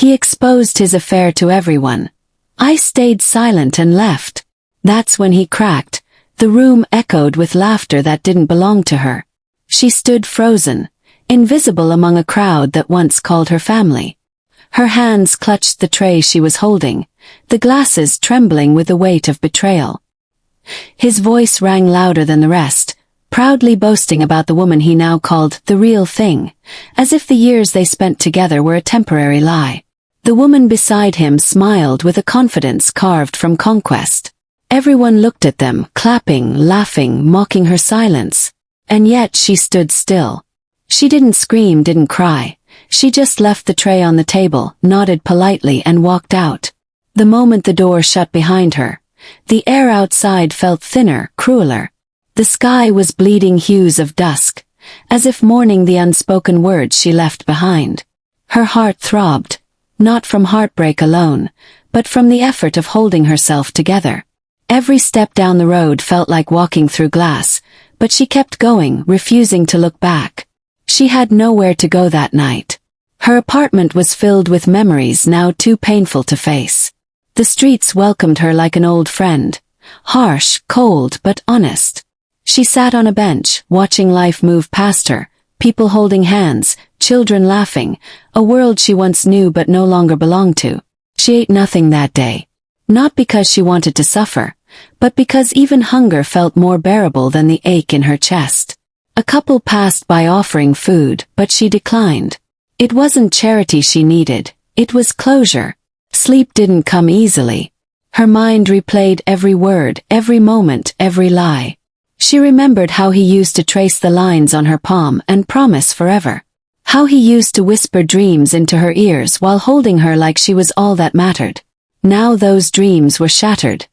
He exposed his affair to everyone. I stayed silent and left. That's when he cracked. The room echoed with laughter that didn't belong to her. She stood frozen, invisible among a crowd that once called her family. Her hands clutched the tray she was holding, the glasses trembling with the weight of betrayal. His voice rang louder than the rest, proudly boasting about the woman he now called the real thing, as if the years they spent together were a temporary lie. The woman beside him smiled with a confidence carved from conquest. Everyone looked at them, clapping, laughing, mocking her silence. And yet she stood still. She didn't scream, didn't cry. She just left the tray on the table, nodded politely and walked out. The moment the door shut behind her, the air outside felt thinner, crueler. The sky was bleeding hues of dusk, as if mourning the unspoken words she left behind. Her heart throbbed, not from heartbreak alone, but from the effort of holding herself together. Every step down the road felt like walking through glass, but she kept going, refusing to look back. She had nowhere to go that night. Her apartment was filled with memories now too painful to face. The streets welcomed her like an old friend, harsh, cold, but honest. She sat on a bench, watching life move past her, people holding hands, children laughing, a world she once knew but no longer belonged to. She ate nothing that day. Not because she wanted to suffer, but because even hunger felt more bearable than the ache in her chest. A couple passed by offering food, but she declined. It wasn't charity she needed, it was closure. Sleep didn't come easily. Her mind replayed every word, every moment, every lie. She remembered how he used to trace the lines on her palm and promise forever. How he used to whisper dreams into her ears while holding her like she was all that mattered. Now those dreams were shattered,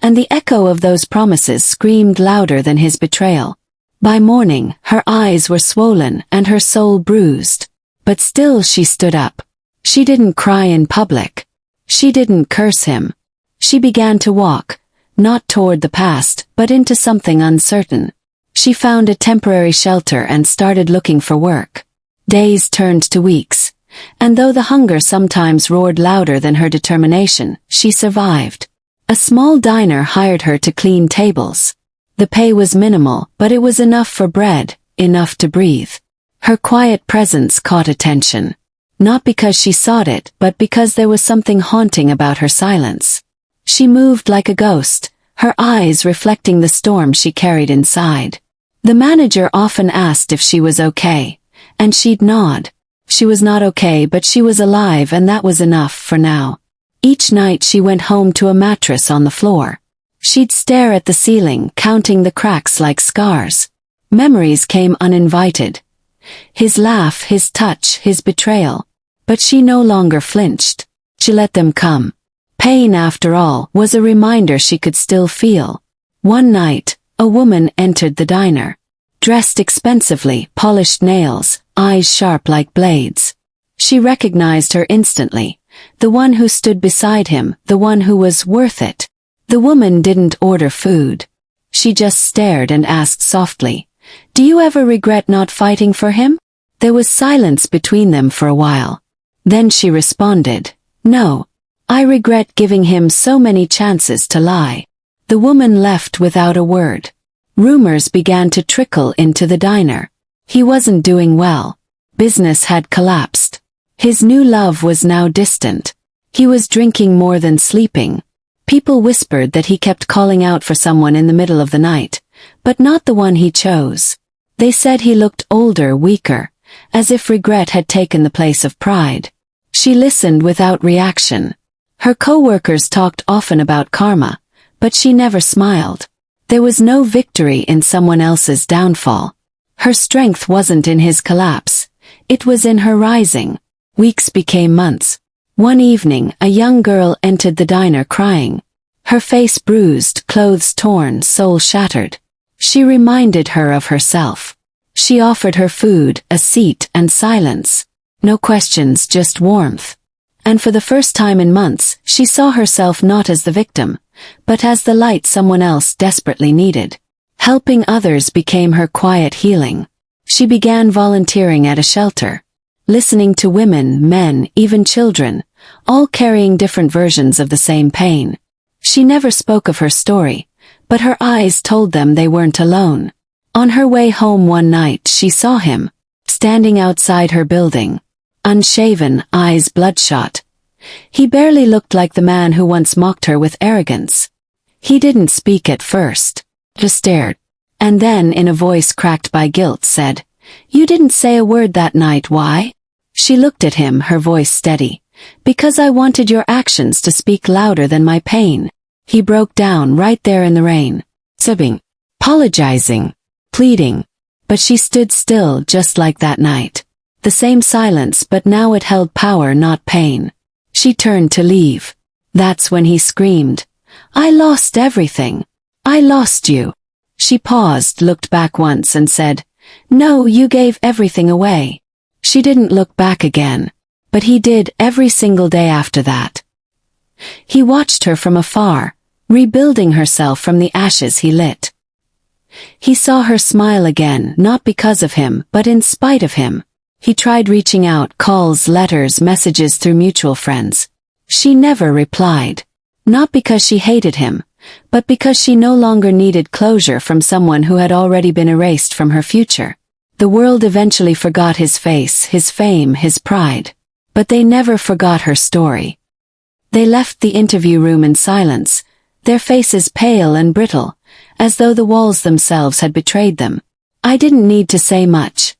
and the echo of those promises screamed louder than his betrayal. By morning, her eyes were swollen and her soul bruised. But still she stood up. She didn't cry in public. She didn't curse him. She began to walk, not toward the past, but into something uncertain. She found a temporary shelter and started looking for work. Days turned to weeks, and though the hunger sometimes roared louder than her determination, she survived. A small diner hired her to clean tables. The pay was minimal, but it was enough for bread, enough to breathe. Her quiet presence caught attention. Not because she sought it, but because there was something haunting about her silence. She moved like a ghost, her eyes reflecting the storm she carried inside. The manager often asked if she was okay, and she'd nod. She was not okay, but she was alive, and that was enough for now. Each night she went home to a mattress on the floor. She'd stare at the ceiling, counting the cracks like scars. Memories came uninvited. His laugh, his touch, his betrayal. But she no longer flinched. She let them come. Pain, after all, was a reminder she could still feel. One night, a woman entered the diner. Dressed expensively, polished nails, eyes sharp like blades. She recognized her instantly. The one who stood beside him, the one who was worth it. The woman didn't order food. She just stared and asked softly, "Do you ever regret not fighting for him?" There was silence between them for a while. Then she responded, "No. I regret giving him so many chances to lie." The woman left without a word. Rumors began to trickle into the diner. He wasn't doing well. Business had collapsed. His new love was now distant. He was drinking more than sleeping. People whispered that he kept calling out for someone in the middle of the night, but not the one he chose. They said he looked older, weaker, as if regret had taken the place of pride. She listened without reaction. Her co-workers talked often about karma, but she never smiled. There was no victory in someone else's downfall. Her strength wasn't in his collapse. It was in her rising. Weeks became months. One evening, a young girl entered the diner crying. Her face bruised, clothes torn, soul shattered. She reminded her of herself. She offered her food, a seat, and silence. No questions, just warmth. And for the first time in months, she saw herself not as the victim, but as the light someone else desperately needed. Helping others became her quiet healing. She began volunteering at a shelter. listening to women, men, even children, all carrying different versions of the same pain. She never spoke of her story, but her eyes told them they weren't alone. On her way home one night she saw him, standing outside her building. Unshaven, eyes bloodshot. He barely looked like the man who once mocked her with arrogance. He didn't speak at first, just stared, and then in a voice cracked by guilt said, "You didn't say a word that night, why?" She looked at him, her voice steady. "Because I wanted your actions to speak louder than my pain." He broke down right there in the rain, sobbing, apologizing, pleading. But she stood still just like that night. The same silence, but now it held power, not pain. She turned to leave. That's when he screamed, "I lost everything. I lost you." She paused, looked back once and said, "No, you gave everything away." She didn't look back again, but he did every single day after that. He watched her from afar, rebuilding herself from the ashes he lit. He saw her smile again, not because of him, but in spite of him. He tried reaching out, calls, letters, messages through mutual friends. She never replied. Not because she hated him, but because she no longer needed closure from someone who had already been erased from her future. The world eventually forgot his face, his fame, his pride. But they never forgot her story. They left the interview room in silence, their faces pale and brittle, as though the walls themselves had betrayed them. I didn't need to say much.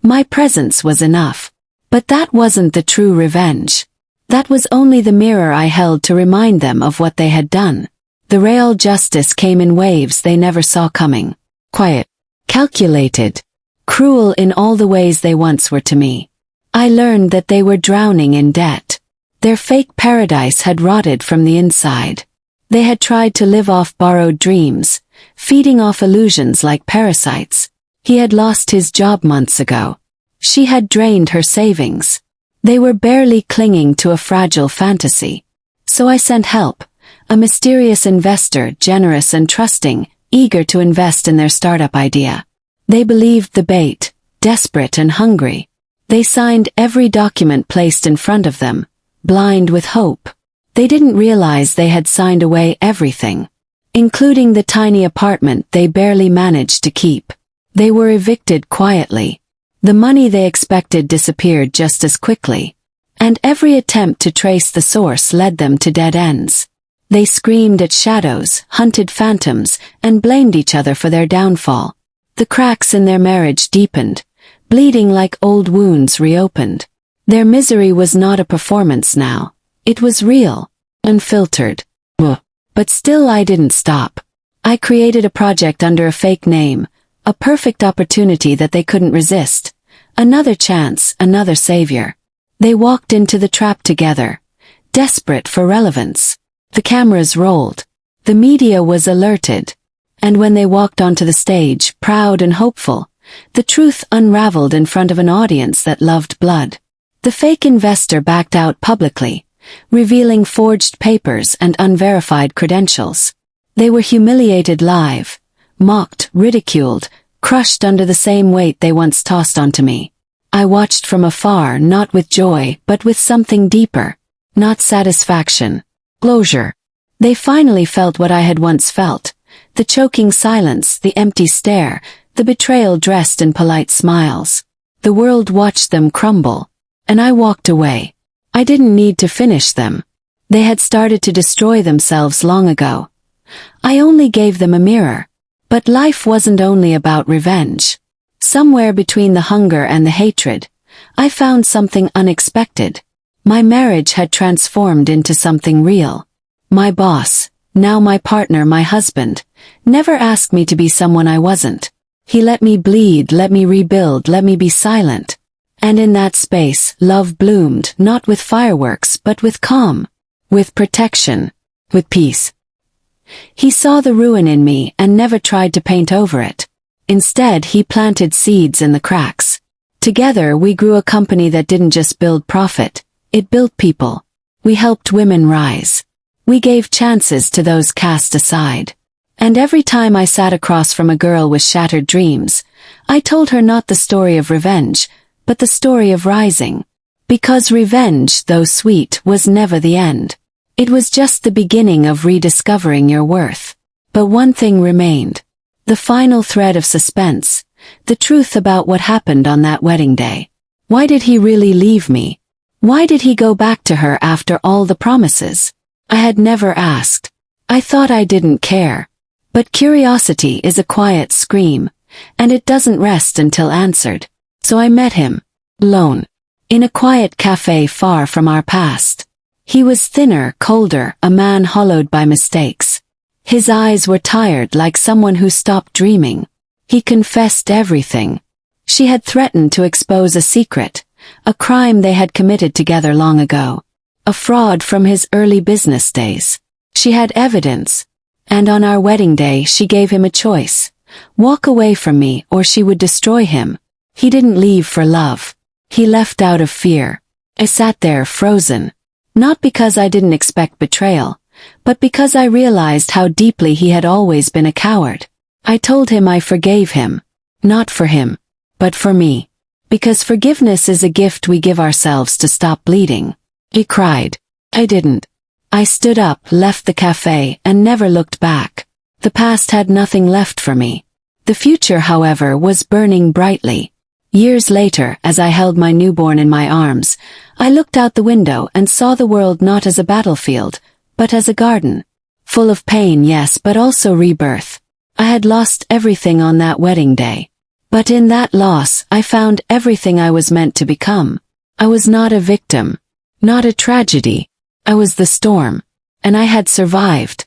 My presence was enough. But that wasn't the true revenge. That was only the mirror I held to remind them of what they had done. The real justice came in waves they never saw coming. Quiet, calculated, cruel in all the ways they once were to me. I learned that they were drowning in debt. Their fake paradise had rotted from the inside. They had tried to live off borrowed dreams, feeding off illusions like parasites. He had lost his job months ago. She had drained her savings. They were barely clinging to a fragile fantasy. So I sent help, a mysterious investor, generous and trusting, eager to invest in their startup idea. They believed the bait, desperate and hungry. They signed every document placed in front of them, blind with hope. They didn't realize they had signed away everything, including the tiny apartment they barely managed to keep. They were evicted quietly. The money they expected disappeared just as quickly, and every attempt to trace the source led them to dead ends. They screamed at shadows, hunted phantoms, and blamed each other for their downfall. The cracks in their marriage deepened, bleeding like old wounds reopened. Their misery was not a performance now. It was real, unfiltered. But still I didn't stop. I created a project under a fake name, a perfect opportunity that they couldn't resist. Another chance, another savior. They walked into the trap together, desperate for relevance. The cameras rolled. The media was alerted. And when they walked onto the stage, proud and hopeful, the truth unraveled in front of an audience that loved blood. The fake investor backed out publicly, revealing forged papers and unverified credentials. They were humiliated live, mocked, ridiculed, crushed under the same weight they once tossed onto me. I watched from afar, not with joy, but with something deeper. Not satisfaction. Closure. They finally felt what I had once felt. The choking silence, the empty stare, the betrayal dressed in polite smiles. The world watched them crumble. And I walked away. I didn't need to finish them. They had started to destroy themselves long ago. I only gave them a mirror. But life wasn't only about revenge. Somewhere between the hunger and the hatred, I found something unexpected. My marriage had transformed into something real. My boss, now my partner, my husband, never asked me to be someone I wasn't. He let me bleed, let me rebuild, let me be silent. And in that space, love bloomed, not with fireworks, but with calm, with protection, with peace. He saw the ruin in me and never tried to paint over it. Instead, he planted seeds in the cracks. Together, we grew a company that didn't just build profit, it built people. We helped women rise. We gave chances to those cast aside. And every time I sat across from a girl with shattered dreams, I told her not the story of revenge, but the story of rising. Because revenge, though sweet, was never the end. It was just the beginning of rediscovering your worth. But one thing remained. The final thread of suspense. The truth about what happened on that wedding day. Why did he really leave me? Why did he go back to her after all the promises? I had never asked. I thought I didn't care. But curiosity is a quiet scream, and it doesn't rest until answered. So I met him. Alone. In a quiet cafe far from our past. He was thinner, colder, a man hollowed by mistakes. His eyes were tired like someone who stopped dreaming. He confessed everything. She had threatened to expose a secret, a crime they had committed together long ago. A fraud from his early business days. She had evidence. And on our wedding day she gave him a choice. Walk away from me or she would destroy him. He didn't leave for love. He left out of fear. I sat there frozen. Not because I didn't expect betrayal, but because I realized how deeply he had always been a coward. I told him I forgave him. Not for him, but for me. Because forgiveness is a gift we give ourselves to stop bleeding. He cried. I didn't. I stood up, left the cafe, and never looked back. The past had nothing left for me. The future, however, was burning brightly. Years later, as I held my newborn in my arms, I looked out the window and saw the world not as a battlefield, but as a garden. Full of pain, yes, but also rebirth. I had lost everything on that wedding day. But in that loss, I found everything I was meant to become. I was not a victim. Not a tragedy. I was the storm. And I had survived.